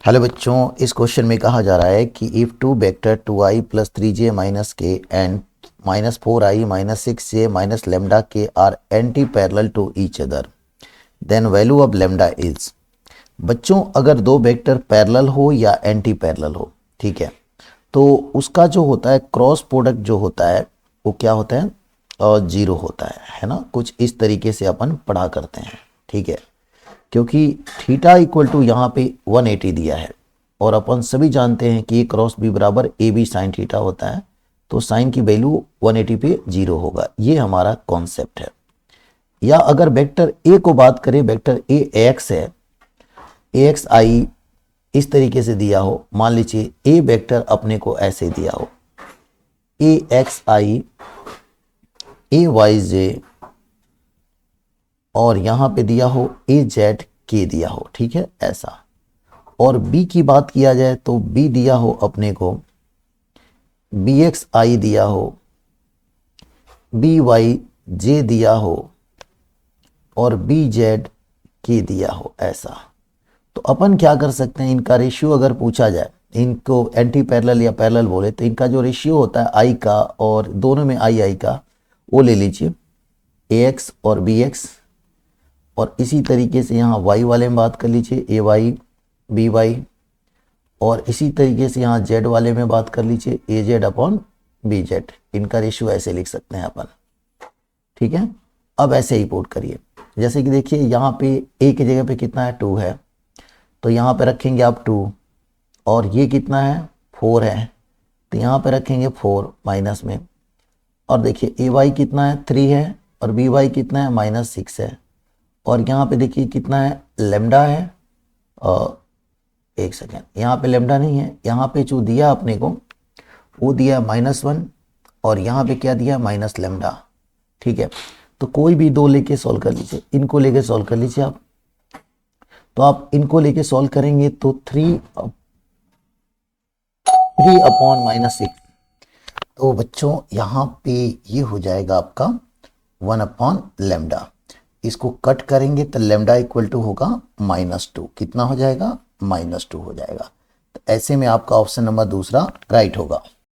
Hello बच्चों, इस question में कहा जा रहा है कि if two vector 2i plus 3j minus k and minus 4i minus 6j minus lambda k are anti parallel to each other then value of lambda is. बच्चों, अगर दो वेक्टर पैरेलल हो या एंटी पैरेलल हो, ठीक है, तो उसका जो होता है क्रॉस प्रोडक्ट जो होता है वो क्या होता है, जीरो होता है ना। कुछ इस तरीके से अपन पढ़ा करते हैं, ठीक है, क्योंकि थीटा इक्वल टू यहाँ पे 180 दिया है और अपन सभी जानते हैं कि क्रॉस बी बराबर ए बी साइन थीटा होता है, तो साइन की वैल्यू 180 पे जीरो होगा। ये हमारा कॉन्सेप्ट है। या अगर वेक्टर ए को बात करें, वेक्टर ए एक्स है, ए एक्स आई इस तरीके से दिया हो, मान लीजिए ए वेक्टर अपने को ऐसे दिया हो, ए एक्स आई ए वाई जे और यहां पे दिया हो ए जेड के दिया हो, ठीक है, ऐसा। और बी की बात किया जाए तो बी दिया हो अपने को बी एक्स आई दिया हो, बी वाई जे दिया हो और बी जेड के दिया हो, ऐसा। तो अपन क्या कर सकते हैं, इनका रेशियो अगर पूछा जाए, इनको एंटी पैरेलल या पैरेलल बोले तो इनका जो रेशियो होता है आई का, और दोनों में आई आई का, वो ले लीजिए ए एक्स और बी एक्स। और इसी तरीके से यहाँ y वाले में बात कर लीजिए ए वाई बी वाई, और इसी तरीके से यहाँ z वाले में बात कर लीजिए ए जेड अपॉन बी जेड। इनका रेशियो ऐसे लिख सकते हैं अपन, ठीक है। अब ऐसे ही पुट करिए, जैसे कि देखिए यहाँ पे a की जगह पे कितना है 2 है, तो यहाँ पे रखेंगे आप 2, और ये कितना है 4 है, तो यहाँ पे रखेंगे 4 माइनस में। और देखिए ए वाई कितना है 3 है और बी वाई कितना है -6 है, और यहाँ पे देखिए कितना है लेमडा है, और एक सेकेंड, यहाँ पे लेमडा नहीं है, यहाँ पे जो दिया अपने को वो दिया -1 और यहाँ पे क्या दिया माइनस लेमडा, ठीक है। तो कोई भी दो लेके सॉल्व कर लीजिए, इनको लेके सॉल्व कर लीजिए आप। तो आप इनको लेके सॉल्व करेंगे तो 3 अपॉन -6, तो बच्चों यहाँ पे ये हो जाएगा आपका 1 अपॉन लेमडा। इसको कट करेंगे तो लेमडा इक्वल टू होगा -2। कितना हो जाएगा, -2 हो जाएगा। तो ऐसे में आपका ऑप्शन नंबर दूसरा राइट होगा।